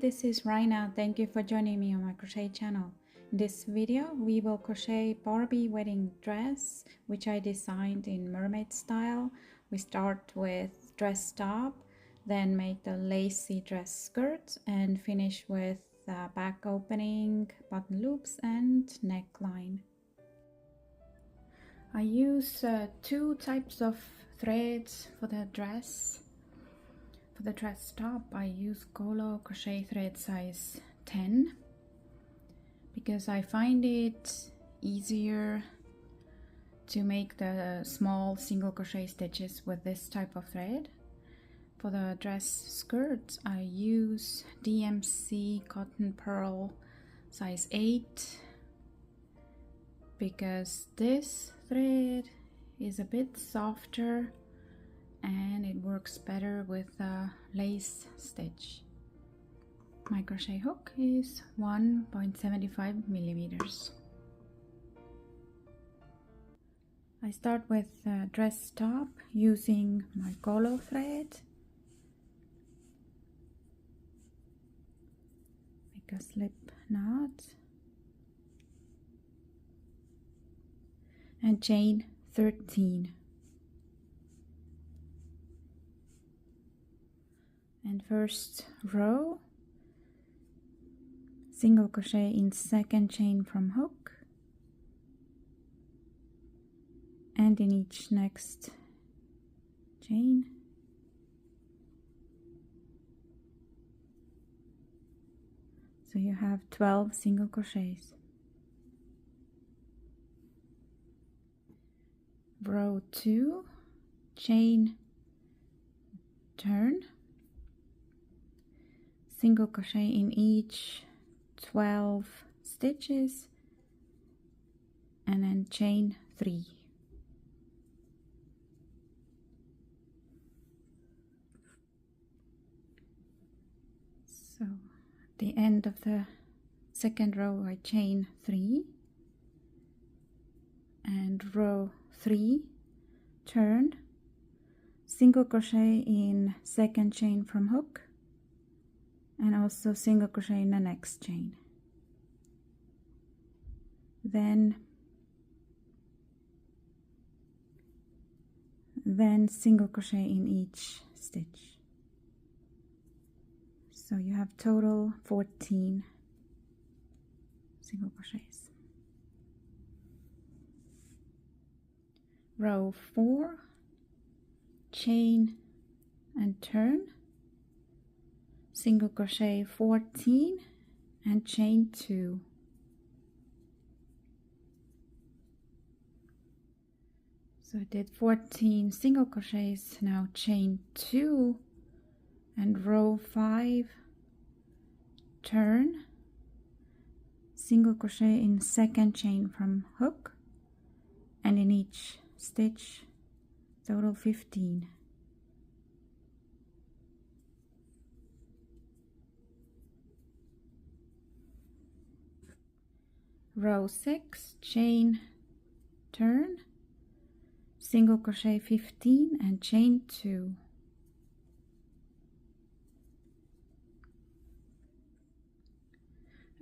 this is Raina. Thank you for joining me on my crochet channel. In this video, we will crochet Barbie wedding dress, which I designed in mermaid style. We start with dress top, then make the lacy dress skirt and finish with back opening, button loops and neckline. I use two types of threads for the dress. For the dress top, I use Golo crochet thread size 10 because I find it easier to make the small single crochet stitches with this type of thread. For the dress skirt, I use DMC cotton pearl size 8 because this thread is a bit softer and it works better with a lace stitch. My crochet hook is 1.75 millimeters. I start with dress top using my Golo thread. Make a slip knot and chain 13. And first row, single crochet in second chain from hook, and in each next chain. So you have 12 single crochets. Row 2, chain, turn, single crochet in each 12 stitches and then chain 3. So at the end of the second row I chain 3 and row 3, turn, single crochet in second chain from hook and also single crochet in the next chain. Then single crochet in each stitch. So you have total 14 single crochets. Row 4, chain and turn, single crochet 14 and chain 2. So I did 14 single crochets, now chain 2 and row 5, turn, single crochet in second chain from hook and in each stitch total 15. Row 6, chain, turn, single crochet 15 and chain 2.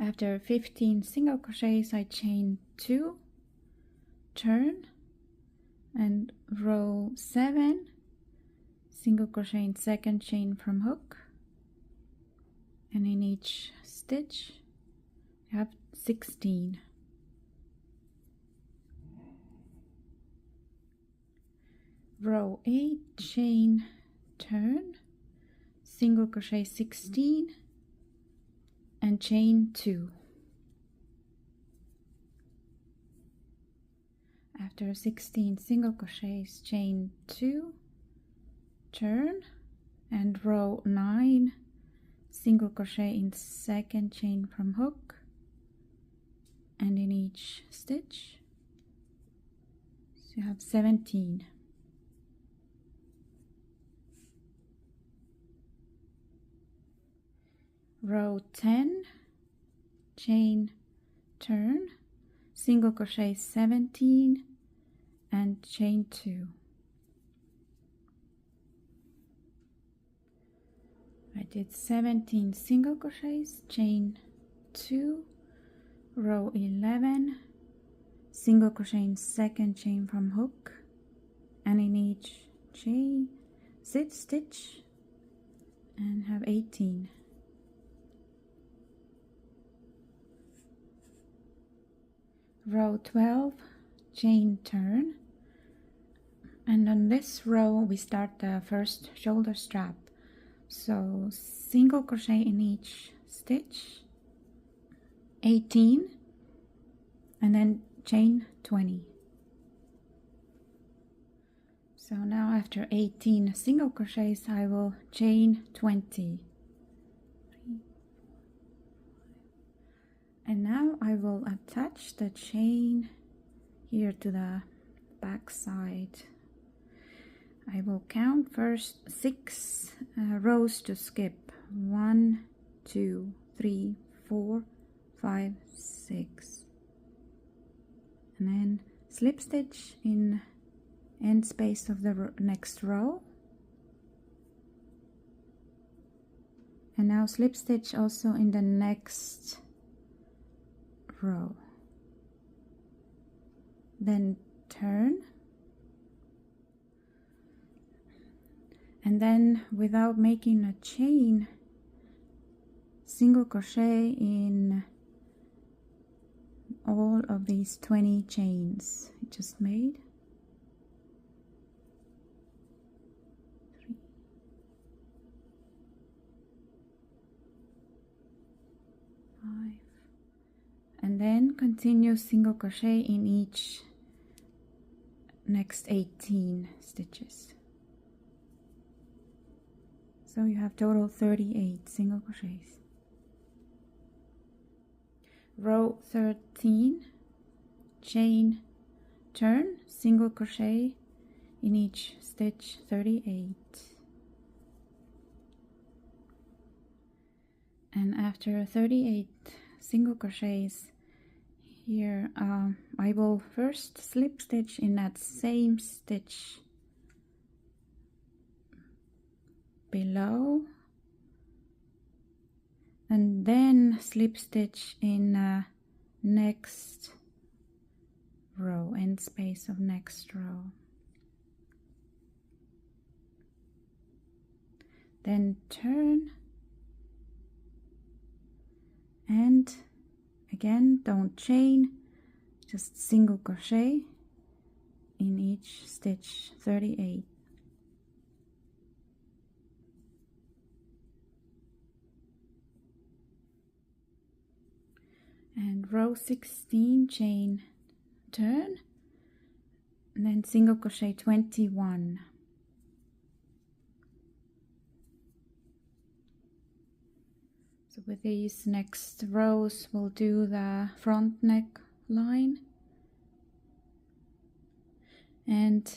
After 15 single crochets I chain 2, turn, and row 7, single crochet in second chain from hook, and in each stitch you have 16. Row 8, chain, turn, single crochet 16 and chain 2. After 16 single crochets, chain 2, turn, and row 9, single crochet in second chain from hook and in each stitch. So you have 17. Row 10, chain, turn, single crochet 17 and chain 2. I did 17 single crochets, chain 2, row 11, single crochet in second chain from hook, and in each chain sit stitch and have 18. Row 12, chain turn, and on this row we start the first shoulder strap. So single crochet in each stitch, 18, and then chain 20. So now after 18 single crochets I will chain 20. And now I will attach the chain here to the back side. I will count first 6 rows to skip. 1, 2, 3, 4, 5, 6. And then slip stitch in end space of the next row. And now slip stitch also in the next row. Then turn. And then without making a chain, single crochet in all of these 20 chains I just made. 3, 5, and then continue single crochet in each next 18 stitches. So you have total 38 single crochets. Row 13, chain turn, single crochet in each stitch, 38. And after 38 single crochets here, I will first slip stitch in that same stitch below, and then slip stitch in next row, end space of next row. Then turn, and again don't chain, just single crochet in each stitch, 38. And row 16, chain turn, and then single crochet 21. So with these next rows we'll do the front neck line. And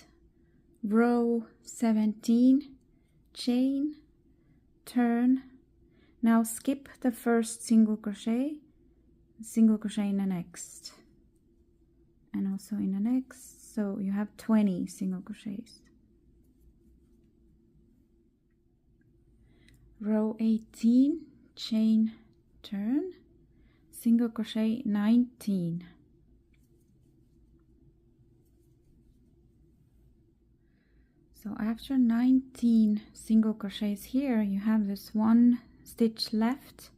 row 17, chain turn. Now skip the first single crochet, single crochet in the next, and also in the next, so you have 20 single crochets. Row 18, chain turn, single crochet 19. So after 19 single crochets here, you have this one stitch left.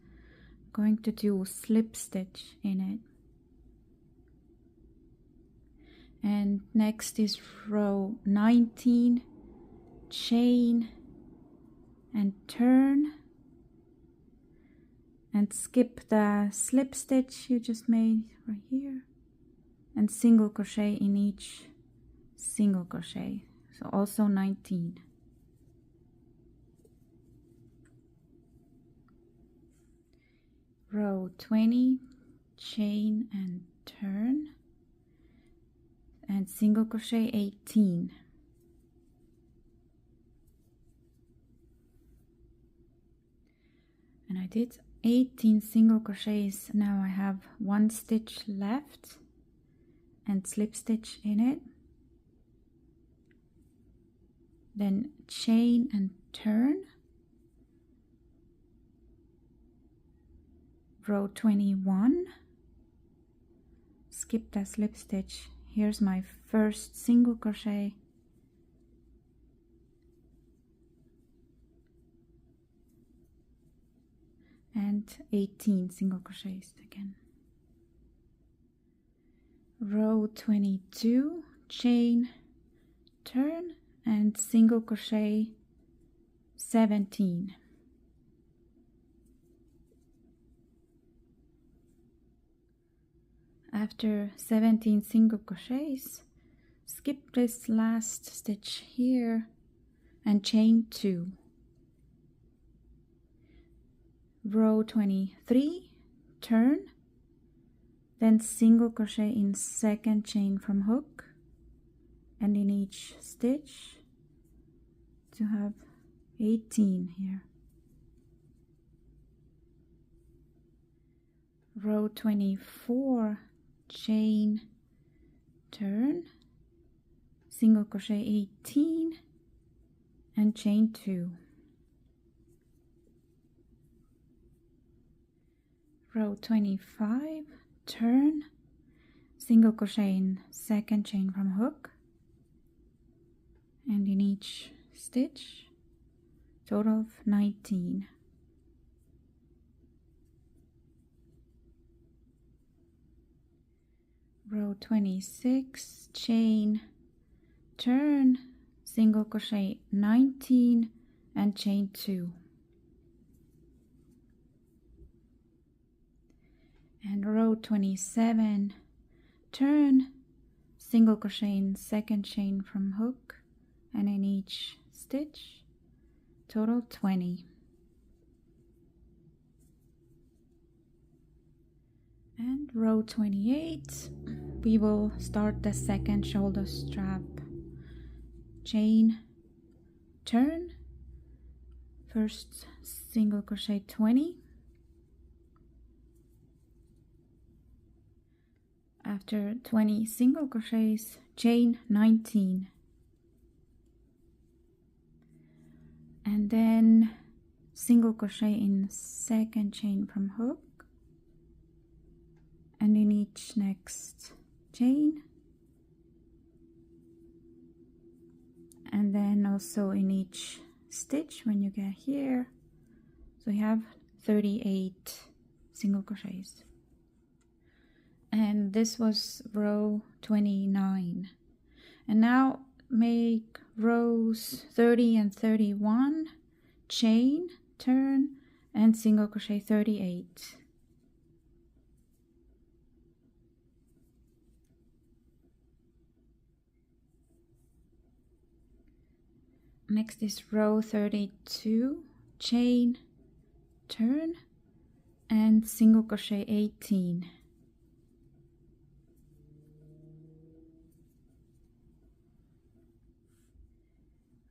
Going to do slip stitch in it, and next is row 19, chain and turn, and skip the slip stitch you just made right here, and single crochet in each single crochet, so also 19. Row 20, chain and turn, and single crochet 18. And I did 18 single crochets. Now I have one stitch left and slip stitch in it, then chain and turn, row 21, skip that slip stitch. Here's my first single crochet, and 18 single crochets again. Row 22, chain, turn, and single crochet 17. After 17 single crochets, skip this last stitch here and chain 2. Row 23, turn, then single crochet in second chain from hook, and in each stitch to have 18 here. Row 24, chain, turn, single crochet 18 and chain 2. Row 25, turn, single crochet in second chain from hook, and in each stitch total of 19. Row 26, chain, turn, single crochet 19 and chain 2. And row 27, turn, single crochet in second chain from hook, and in each stitch total 20. And row 28, we will start the second shoulder strap. Chain, turn, first single crochet 20. After 20 single crochets, chain 19. And then single crochet in second chain from hook, and in each next chain, and then also in each stitch when you get here. So you have 38 single crochets. And this was row 29. And now make rows 30 and 31, chain, turn, and single crochet 38. Next is row 32, chain, turn, and single crochet 18.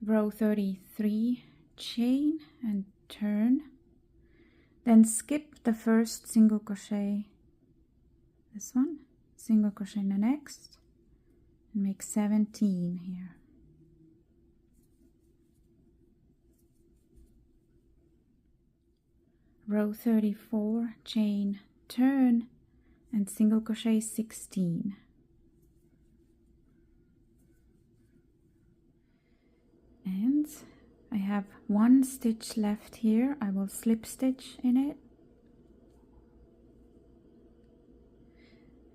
Row 33, chain and turn, then skip the first single crochet, this one, single crochet in the next, and make 17 here. Row 34, chain, turn, and single crochet 16. And I have one stitch left here. I will slip stitch in it,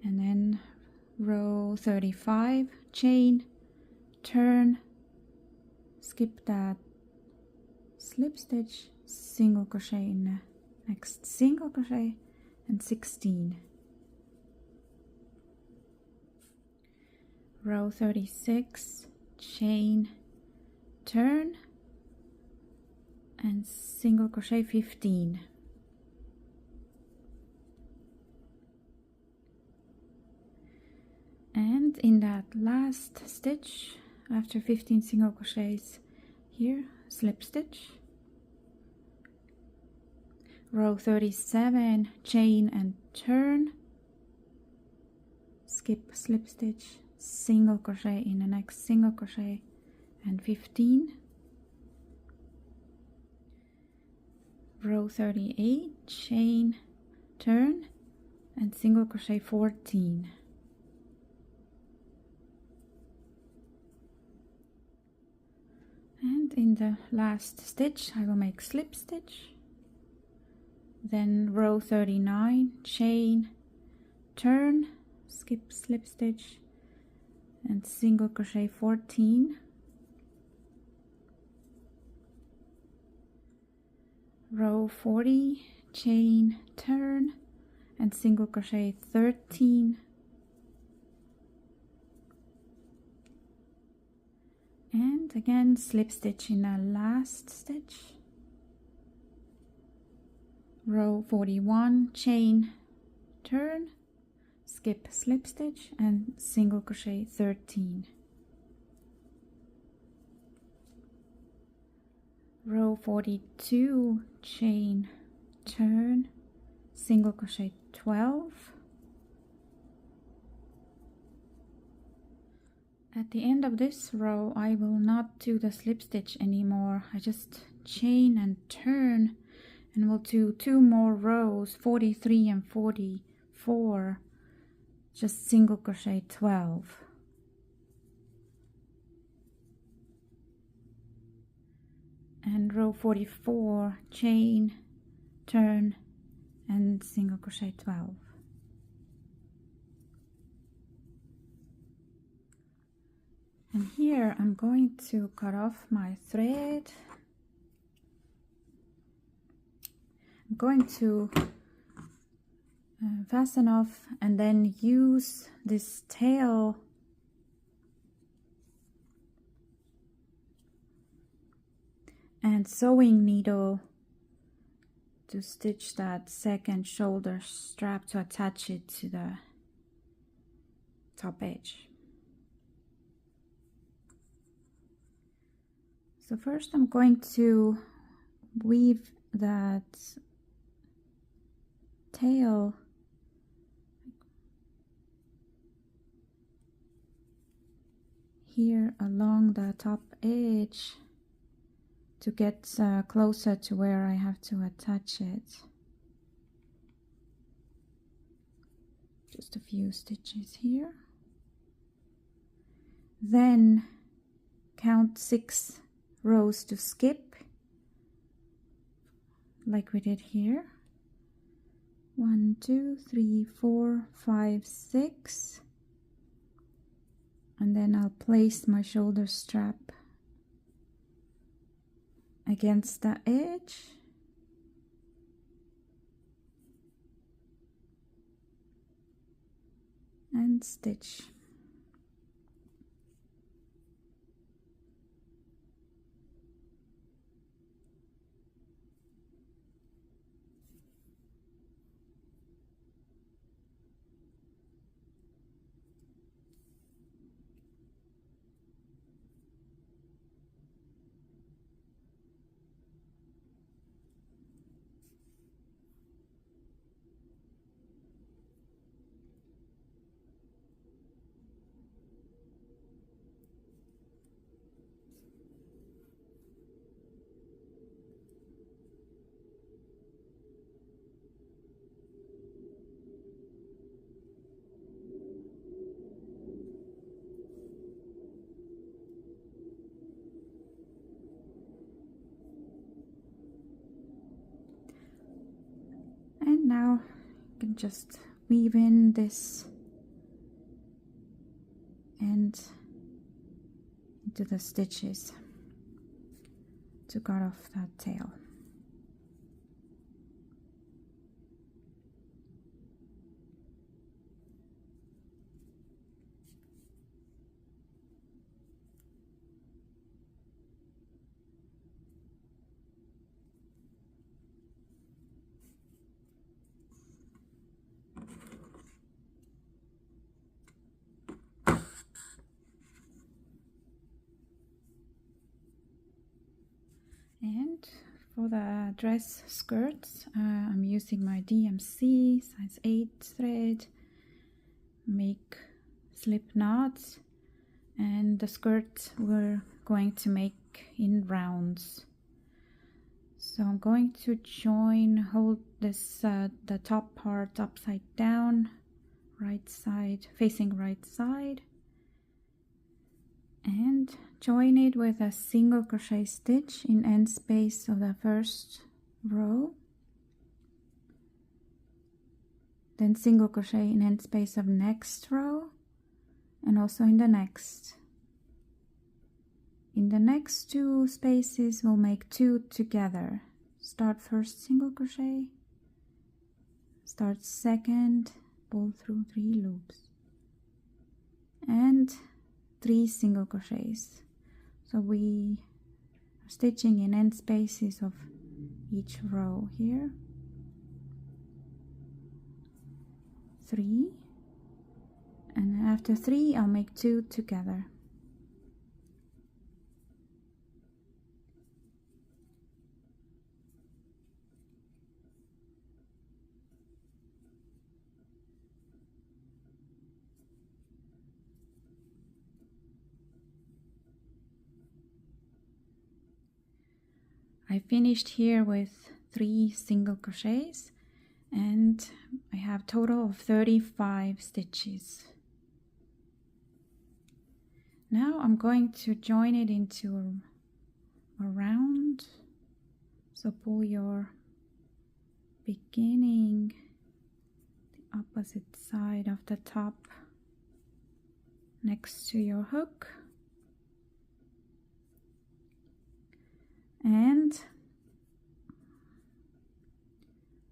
and then row 35, chain, turn, skip that slip stitch, single crochet in the next single crochet, and 16. Row 36, chain, turn, and single crochet 15. And in that last stitch, after 15 single crochets here, slip stitch. Row 37, chain and turn, skip slip stitch, single crochet in the next single crochet, and 15. Row 38, chain, turn, and single crochet 14. And in the last stitch I will make slip stitch, then row 39, chain, turn, skip slip stitch, and single crochet 14, row 40, chain, turn, and single crochet 13, and again slip stitch in the last stitch, row 41, chain, turn, skip slip stitch, and single crochet 13, row 42, chain, turn, single crochet 12. At the end of this row I will not do the slip stitch anymore. I just chain and turn, and we'll do 2 more rows, 43 and 44, just single crochet 12. And row 44, chain, turn, and single crochet 12. And here I'm going to cut off my thread. I'm going to fasten off and then use this tail and sewing needle to stitch that second shoulder strap to attach it to the top edge. So first I'm going to weave that tail here along the top edge to get closer to where I have to attach it. Just a few stitches here. Then count 6 rows to skip, like we did here. 1, 2, 3, 4, 5, 6. And then I'll place my shoulder strap against the edge. And stitch. And now you can just weave in this end into the stitches to cut off that tail. And for the dress skirts, I'm using my DMC size 8 thread, make slip knots, and the skirt we're going to make in rounds. So I'm going to hold this the top part upside down, right side, facing right side, and join it with a single crochet stitch in end space of the first row, then single crochet in end space of next row, and also in the next. In the next two spaces we'll make two together. Start first single crochet, start second, pull through 3 loops, and 3 single crochets. So we are stitching in end spaces of each row here. 3, and after 3 I'll make 2 together. I finished here with 3 single crochets, and I have total of 35 stitches. Now I'm going to join it into a round. So pull your beginning, the opposite side of the top, next to your hook, and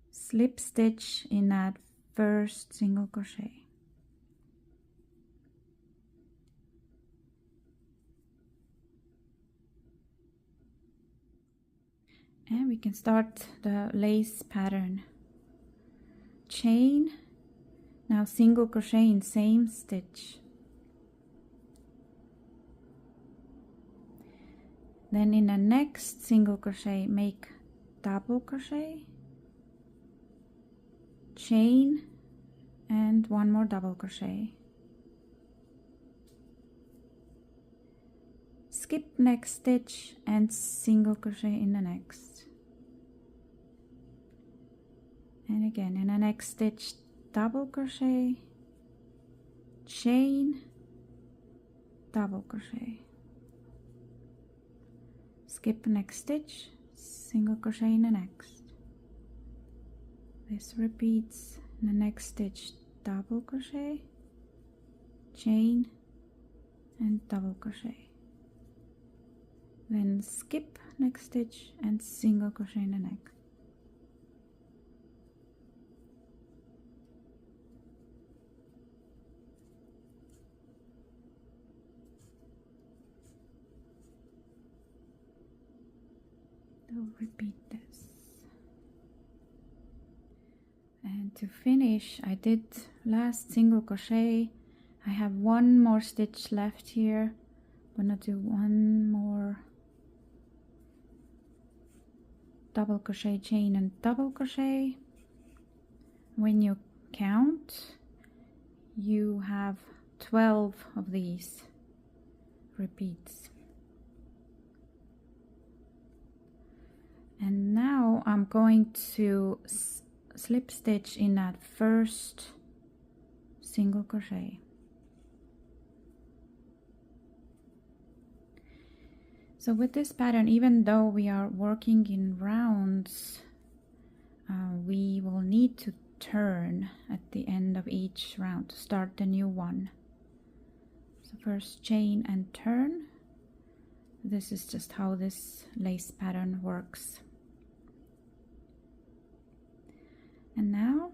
slip stitch in that first single crochet. And we can start the lace pattern. Chain, now single crochet in same stitch. Then in the next single crochet make double crochet, chain, and 1 more double crochet. Skip next stitch and single crochet in the next. And again in the next stitch, double crochet, chain, double crochet. Skip next stitch, single crochet in the next. This repeats in the next stitch, double crochet, chain, and double crochet. Then skip next stitch and single crochet in the next. So repeat this. And to finish, I did last single crochet. I have 1 more stitch left here. I'm gonna do 1 more double crochet, chain, and double crochet. When you count, you have 12 of these repeats. And now I'm going to slip stitch in that first single crochet. So with this pattern, even though we are working in rounds, we will need to turn at the end of each round to start the new one. So first chain and turn. This is just how this lace pattern works. And now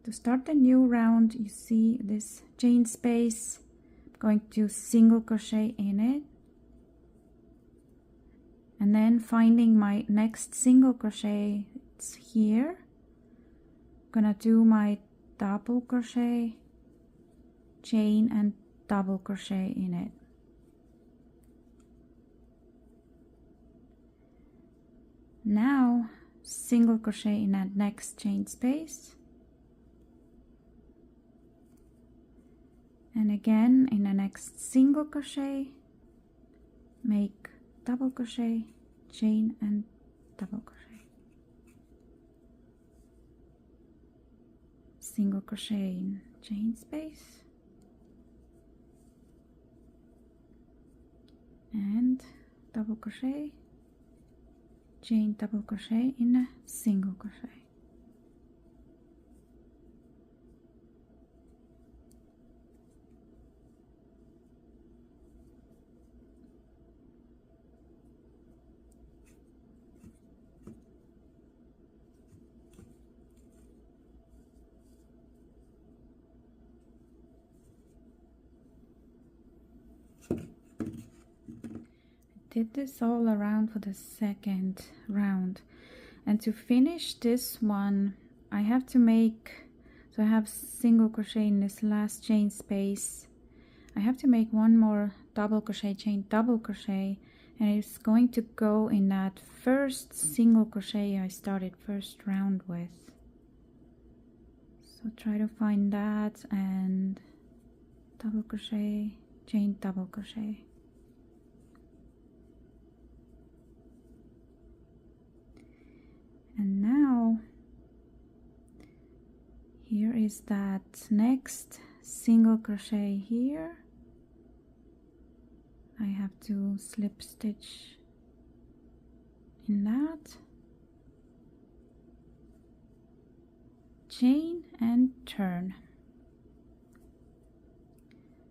to start the new round, you see this chain space. I'm going to single crochet in it, and then finding my next single crochet, it's here. I'm gonna do my double crochet, chain, and double crochet in it. Now single crochet in that next chain space, and again in the next single crochet make double crochet, chain, and double crochet, single crochet in chain space, and double crochet, chain double crochet in a single crochet. Did this all around for the second round, and to finish this one I have to make, so I have single crochet in this last chain space, I have to make one more double crochet, chain double crochet, and it's going to go in that first single crochet I started first round with. So try to find that, and double crochet, chain double crochet. And now here is that next single crochet here. I have to slip stitch in that, chain and turn,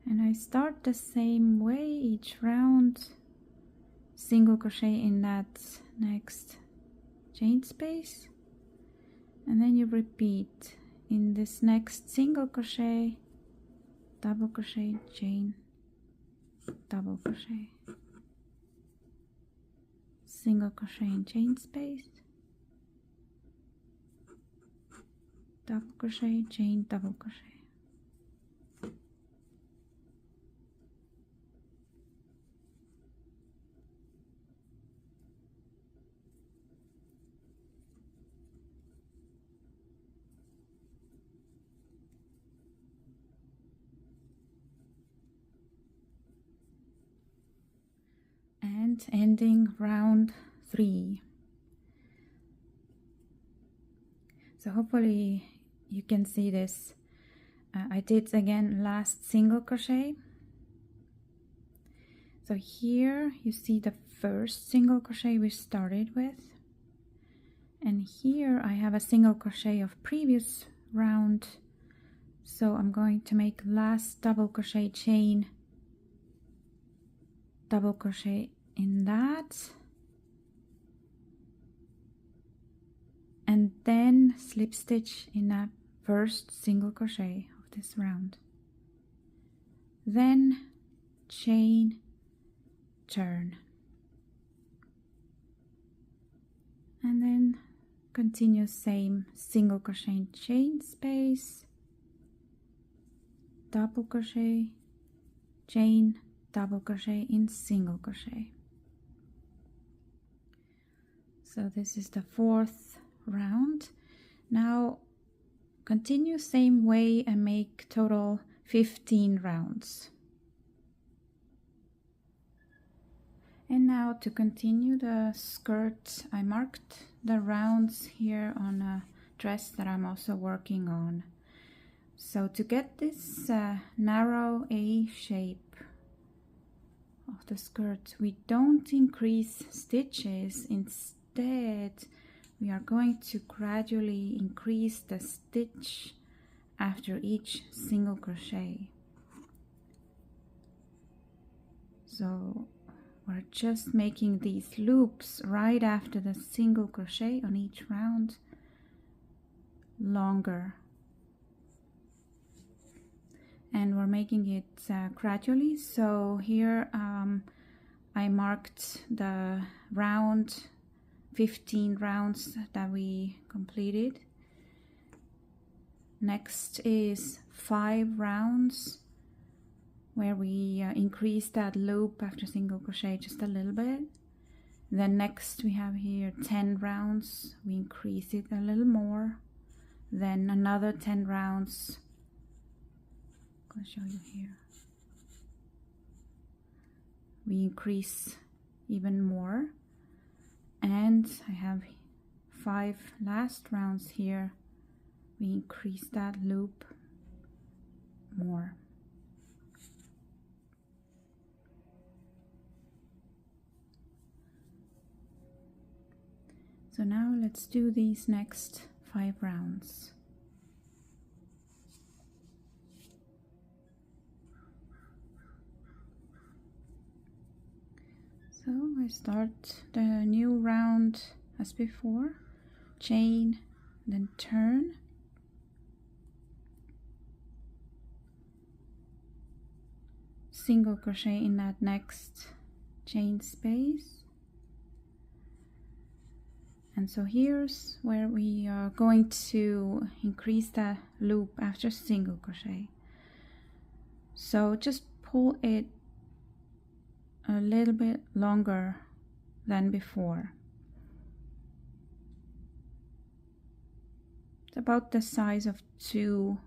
and I start the same way each round, single crochet in that next chain space, and then you repeat in this next single crochet, double crochet, chain, double crochet, single crochet in chain space, double crochet, chain, double crochet. And ending round 3. So hopefully you can see this. I did again last single crochet. So here you see the first single crochet we started with, and here I have a single crochet of previous round, so I'm going to make last double crochet, chain, double crochet in that, and then slip stitch in that first single crochet of this round, then chain, turn, and then continue same single crochet, chain space, double crochet, chain, double crochet in single crochet. So this is the 4th round. Now continue same way and make total 15 rounds. And now to continue the skirt, I marked the rounds here on a dress that I'm also working on. So to get this narrow A shape of the skirt, we don't increase stitches. Instead, we are going to gradually increase the stitch after each single crochet. So we're just making these loops right after the single crochet on each round longer, and we're making it gradually. So here I marked the round, 15 rounds that we completed. Next is 5 rounds where we increase that loop after single crochet just a little bit. Then next we have here 10 rounds, we increase it a little more. Then another 10 rounds, I'll show you here, we increase even more. And and I have 5 last rounds here, we increase that loop more. So now let's do these next 5 rounds. So I start the new round as before, chain, then turn, single crochet in that next chain space. And so here's where we are going to increase the loop after single crochet. So just pull it a little bit longer than before. It's about the size of 2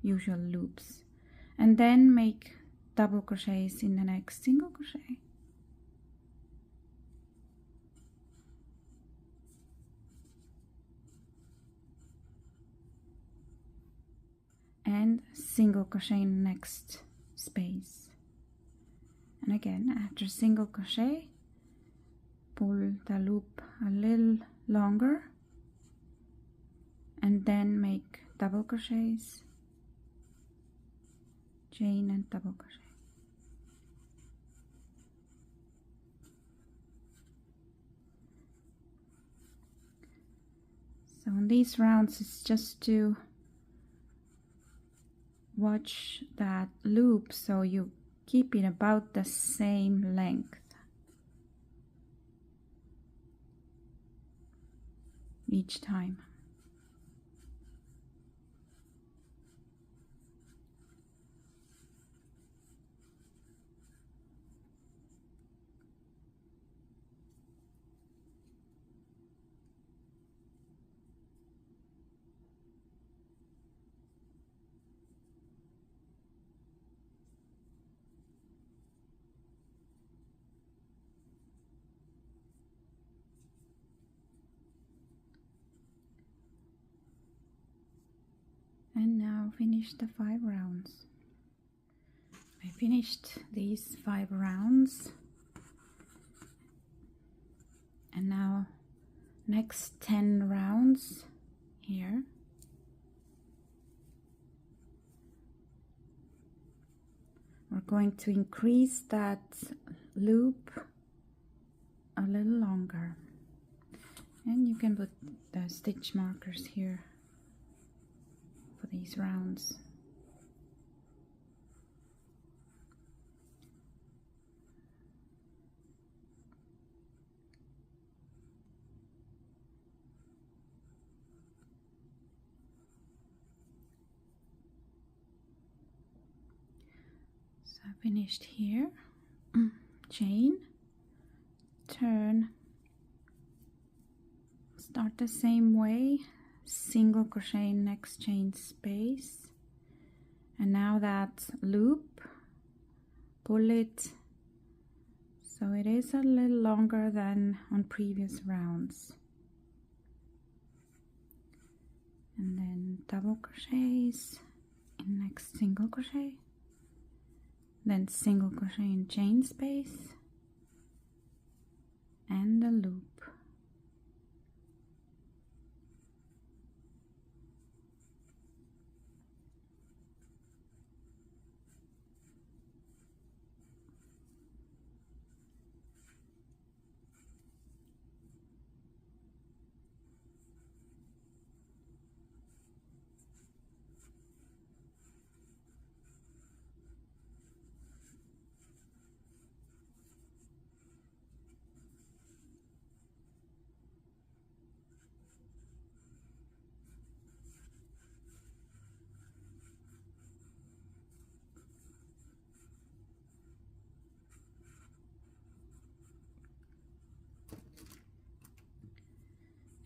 usual loops. And then make double crochets in the next single crochet. And single crochet in the next space. And again, after single crochet, pull the loop a little longer and then make double crochets, chain and double crochet. So on these rounds, it's just to watch that loop so you keep it about the same length each time. And now finish the 5 rounds. I finished these 5 rounds. And now next 10 rounds here. We're going to increase that loop a little longer. And you can put the stitch markers here for these rounds. So I finished here, chain, turn, start the same way, single crochet next chain space, and now that loop, pull it so it is a little longer than on previous rounds, and then double crochets in next single crochet, then single crochet in chain space and a loop.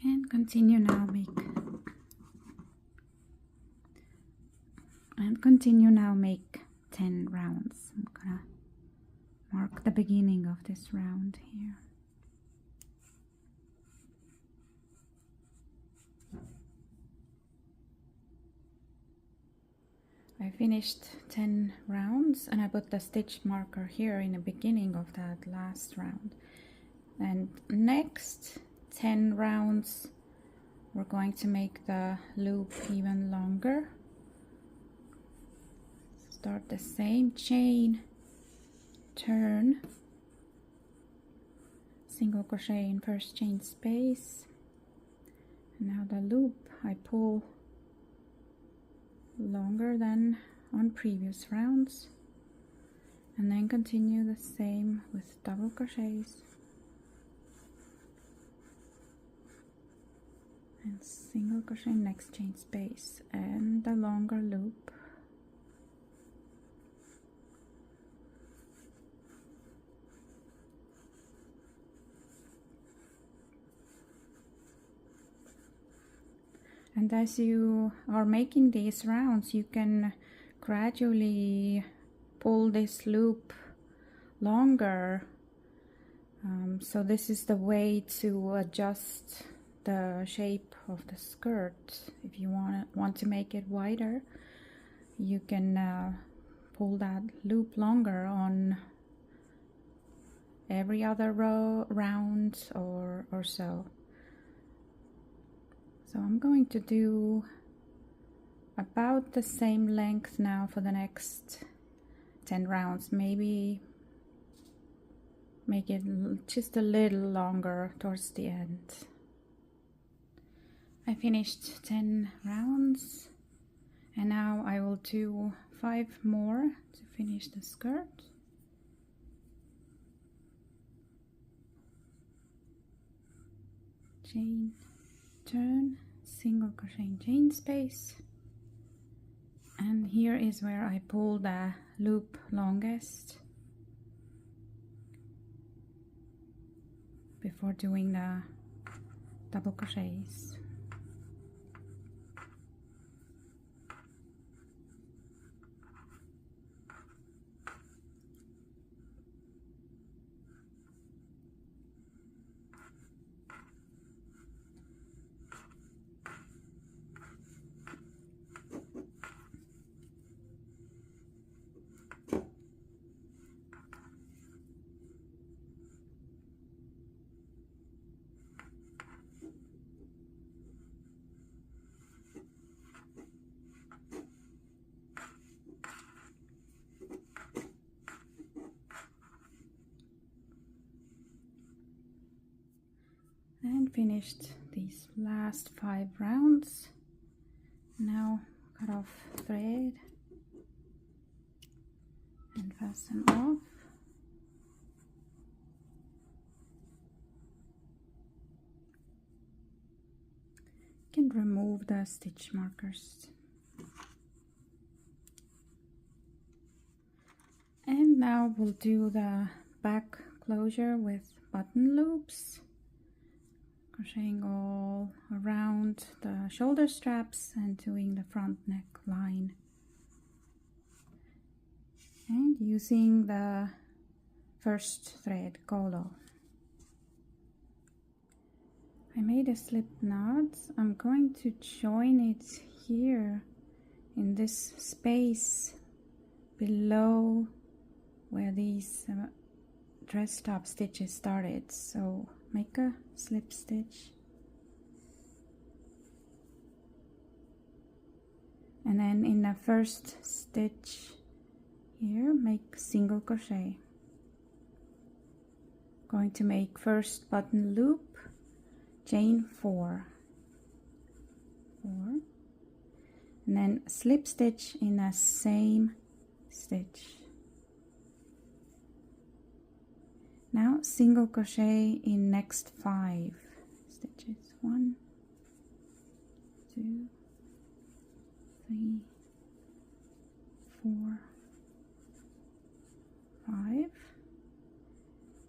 And continue now make 10 rounds. I'm gonna mark the beginning of this round here. finished 10 rounds and I put the stitch marker here in the beginning of that last round. And next 10 rounds we're going to make the loop even longer. Start the same chain, turn, single crochet in first chain space, and now the loop I pull longer than on previous rounds, and then continue the same with double crochets and single crochet next chain space and the longer loop. And as you are making these rounds, you can gradually pull this loop longer. So this is the way to adjust the shape of the skirt. If you want to make it wider, you can pull that loop longer on every other round or so. So I'm going to do about the same length now for the next 10 rounds. Maybe make it just a little longer towards the end. I finished 10 rounds and now I will do 5 more to finish the skirt. Chain, turn, single crochet in chain space, and here is where I pull the loop longest before doing the double crochets. And finished these last 5 rounds. Now cut off thread and fasten off. You can remove the stitch markers. And now we'll do the back closure with button loops, crocheting all around the shoulder straps and doing the front neckline, and using the first thread Golo. I made a slip knot. I'm going to join it here in this space below where these dress top stitches started. So make a slip stitch and then in the first stitch here make single crochet. Going to make first button loop, chain 4, and then slip stitch in the same stitch. Now single crochet in next 5 stitches. 1, 2, 3, 4, 5,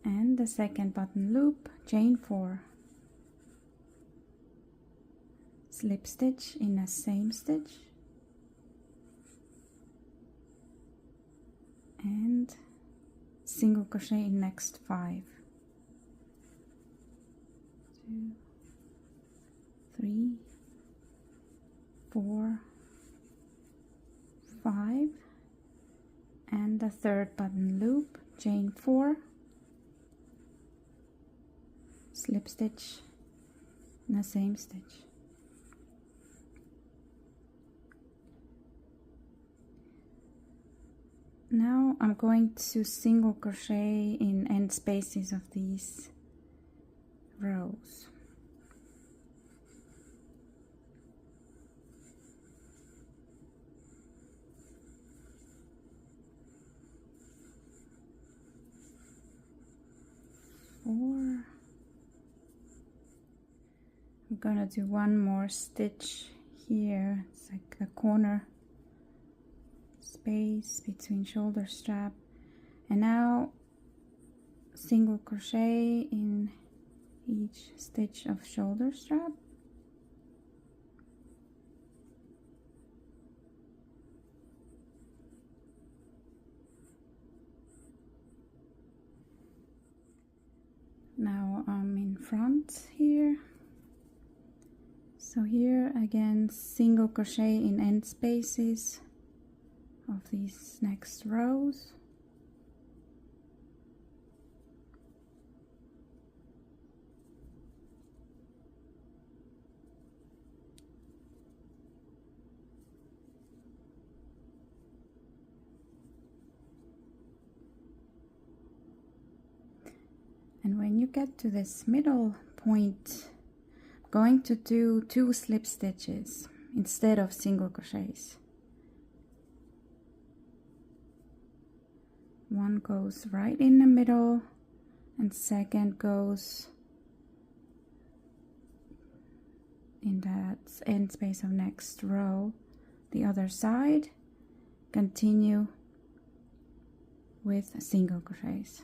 and the second button loop, chain 4, slip stitch in the same stitch, and single crochet in next 5. 2, 3, 4, 5 and the third button loop, chain 4, slip stitch in the same stitch. Now I'm going to single crochet in end spaces of these rows. Four. I'm gonna do one more stitch here. It's like a corner space between shoulder strap, and now single crochet in each stitch of shoulder strap. Now I'm in front here, so here again single crochet in end spaces of these next rows. And when you get to this middle point, I'm going to do 2 slip stitches instead of single crochets. One goes right in the middle and second goes in that end space of next row. The other side, continue with single crochets.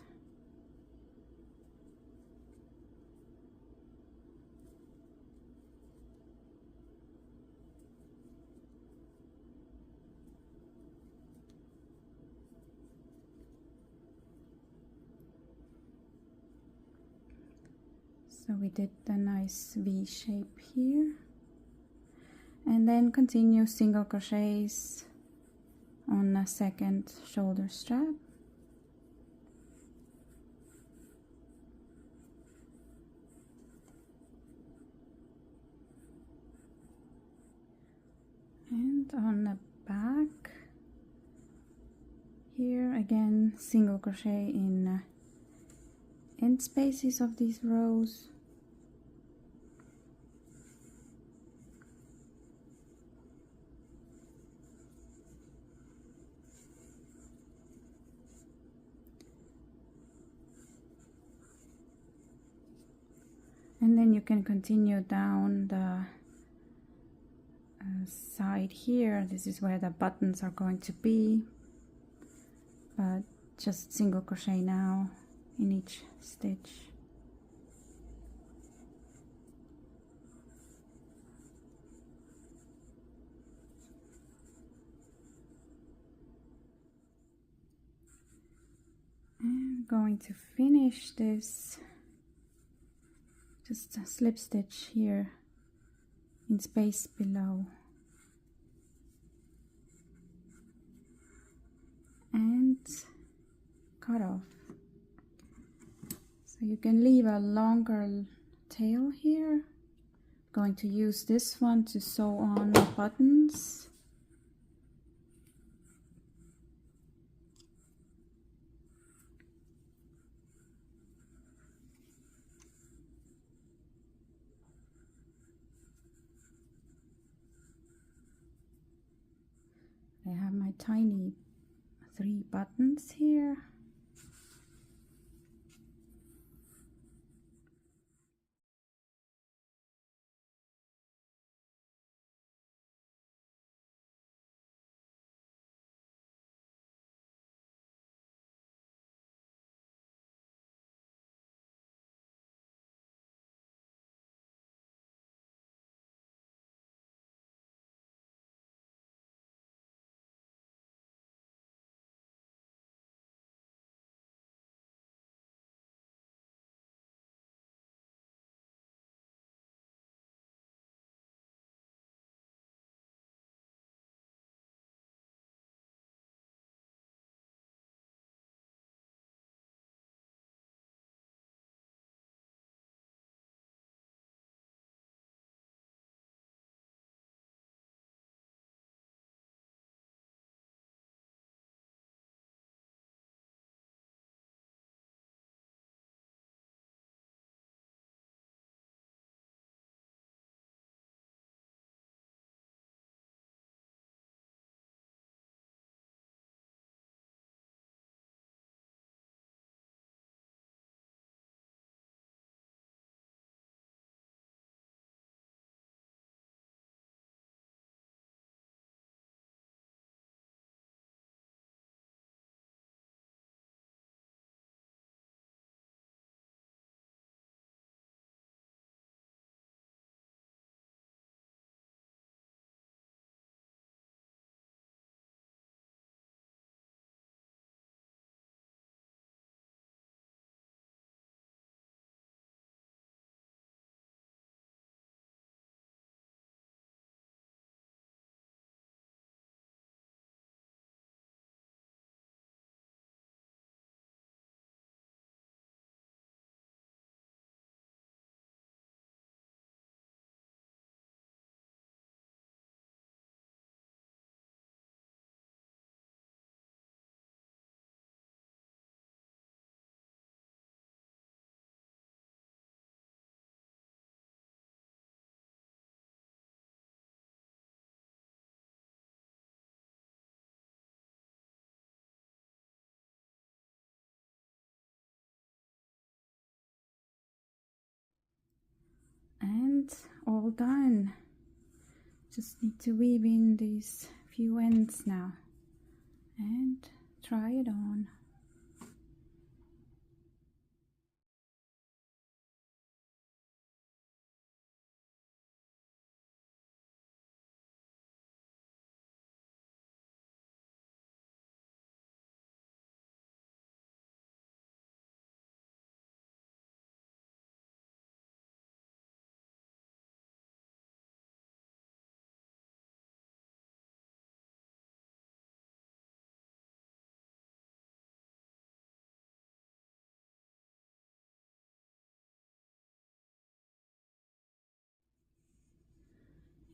So we did the nice V shape here, and then continue single crochets on the second shoulder strap. And on the back here again single crochet in end spaces of these rows. And then you can continue down the side here. This is where the buttons are going to be, but just single crochet now in each stitch. And I'm going to finish this, just a slip stitch here in space below, and cut off. So you can leave a longer tail here. I'm going to use this one to sew on the buttons. I have my tiny 3 buttons here. And all done. Just need to weave in these few ends now and try it on.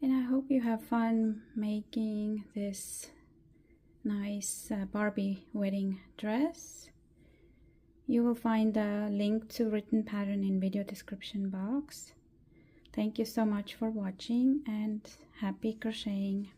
And I hope you have fun making this nice Barbie wedding dress. You will find a link to written pattern in video description box. Thank you so much for watching and happy crocheting.